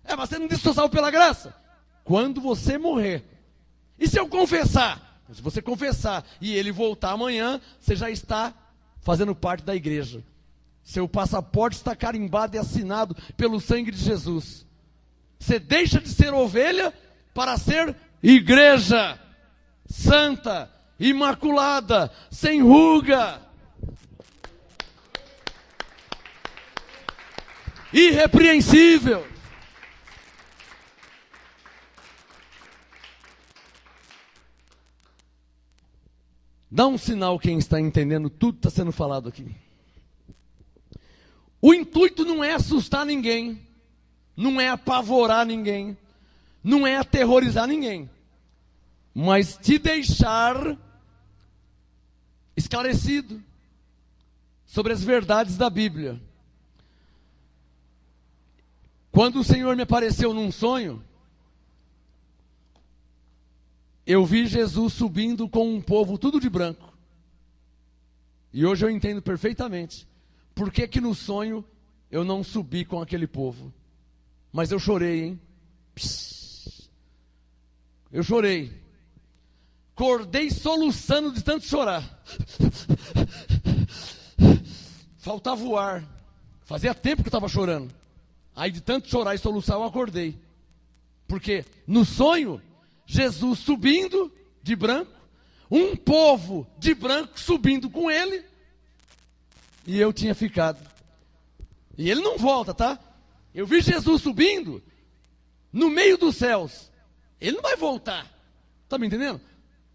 Mas você não disse que sou salvo pela graça? Quando você morrer. E se eu confessar? Se você confessar e ele voltar amanhã, você já está fazendo parte da igreja. Seu passaporte está carimbado e assinado pelo sangue de Jesus. Você deixa de ser ovelha para ser igreja santa, imaculada, sem ruga, irrepreensível. Dá um sinal quem está entendendo tudo que está sendo falado aqui. O intuito não é assustar ninguém, não é apavorar ninguém, não é aterrorizar ninguém, mas te deixar esclarecido sobre as verdades da Bíblia. Quando o Senhor me apareceu num sonho, eu vi Jesus subindo com um povo tudo de branco. E hoje eu entendo perfeitamente por que no sonho eu não subi com aquele povo. Mas eu chorei, hein? Eu chorei. Acordei soluçando de tanto chorar. Faltava o ar. Fazia tempo que eu estava chorando. Aí de tanto chorar e soluçar eu acordei. Porque no sonho, Jesus subindo de branco, um povo de branco subindo com ele, e eu tinha ficado. E ele não volta, tá? Eu vi Jesus subindo no meio dos céus. Ele não vai voltar. Tá me entendendo?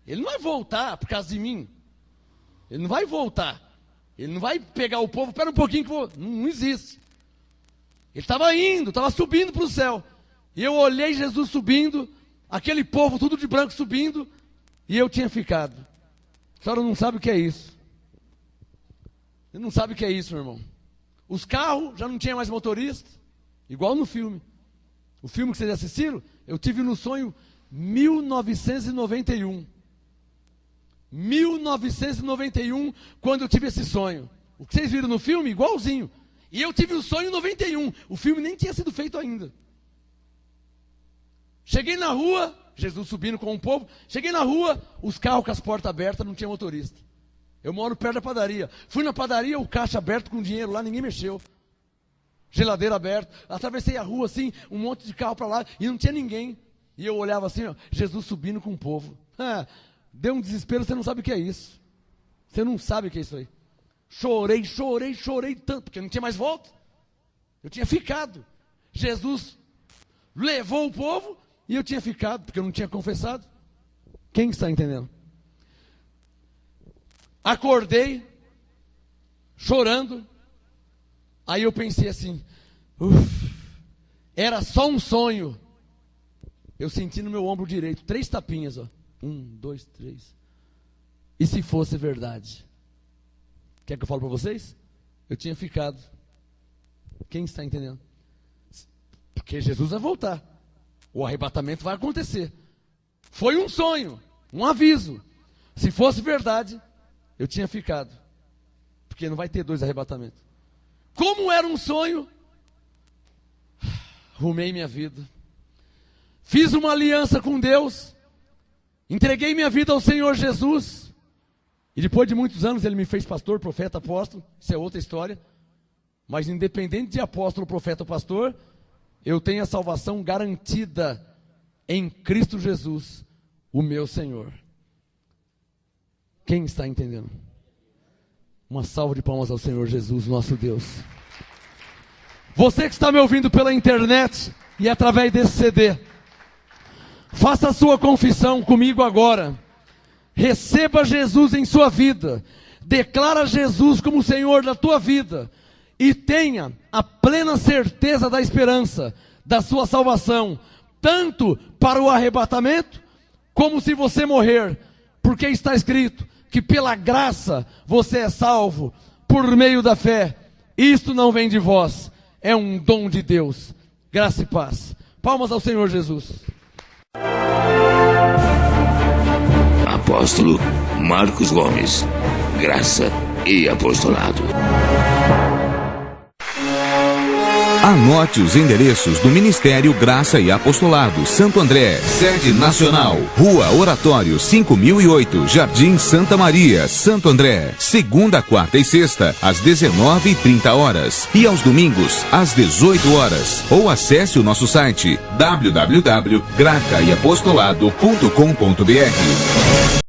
Ele não vai voltar por causa de mim. Ele não vai voltar. Ele não vai pegar o povo, espera um pouquinho que eu vou. Não existe. Ele estava indo, estava subindo para o céu. E eu olhei Jesus subindo, aquele povo tudo de branco subindo, e eu tinha ficado. A senhora não sabe o que é isso. Você não sabe o que é isso, meu irmão. Os carros já não tinham mais motorista, igual no filme. O filme que vocês assistiram, eu tive no sonho 1991. 1991, quando eu tive esse sonho. O que vocês viram no filme, igualzinho. E eu tive o sonho em 91. O filme nem tinha sido feito ainda. Cheguei na rua, Jesus subindo com o povo. Cheguei na rua, os carros com as portas abertas, não tinha motorista. Eu moro perto da padaria. Fui na padaria, o caixa aberto com dinheiro lá, ninguém mexeu. Geladeira aberta. Atravessei a rua assim, um monte de carro para lá e não tinha ninguém. E eu olhava assim, ó, Jesus subindo com o povo. Deu um desespero, você não sabe o que é isso. Você não sabe o que é isso aí. Chorei tanto, porque não tinha mais volta. Eu tinha ficado. Jesus levou o povo e eu tinha ficado, porque eu não tinha confessado. Quem está entendendo? Acordei, chorando. Aí eu pensei assim, era só um sonho. Eu senti no meu ombro direito 3 tapinhas, ó. 1, 2, 3. E se fosse verdade? Quer que eu fale para vocês? Eu tinha ficado. Quem está entendendo? Porque Jesus vai voltar. O arrebatamento vai acontecer. Foi um sonho, um aviso. Se fosse verdade, eu tinha ficado. Porque não vai ter 2 arrebatamentos. Como era um sonho, arrumei minha vida. Fiz uma aliança com Deus. Entreguei minha vida ao Senhor Jesus. E depois de muitos anos ele me fez pastor, profeta, apóstolo. Isso é outra história. Mas independente de apóstolo, profeta ou pastor, eu tenho a salvação garantida em Cristo Jesus, o meu Senhor. Quem está entendendo? Uma salva de palmas ao Senhor Jesus, nosso Deus. Você que está me ouvindo pela internet e através desse CD, faça a sua confissão comigo agora. Receba Jesus em sua vida. Declara Jesus como o Senhor da tua vida. E tenha a plena certeza da esperança, da sua salvação, tanto para o arrebatamento, como se você morrer. Porque está escrito que pela graça você é salvo, por meio da fé. Isto não vem de vós, é um dom de Deus. Graça e paz. Palmas ao Senhor Jesus. Apóstolo Marcos Gomes, graça e apostolado. Anote os endereços do Ministério Graça e Apostolado Santo André, sede nacional, Rua Oratório 5008, Jardim Santa Maria, Santo André, segunda, quarta e sexta, às 19h30 e aos domingos, às 18 horas. Ou acesse o nosso site www.gracaeapostolado.com.br.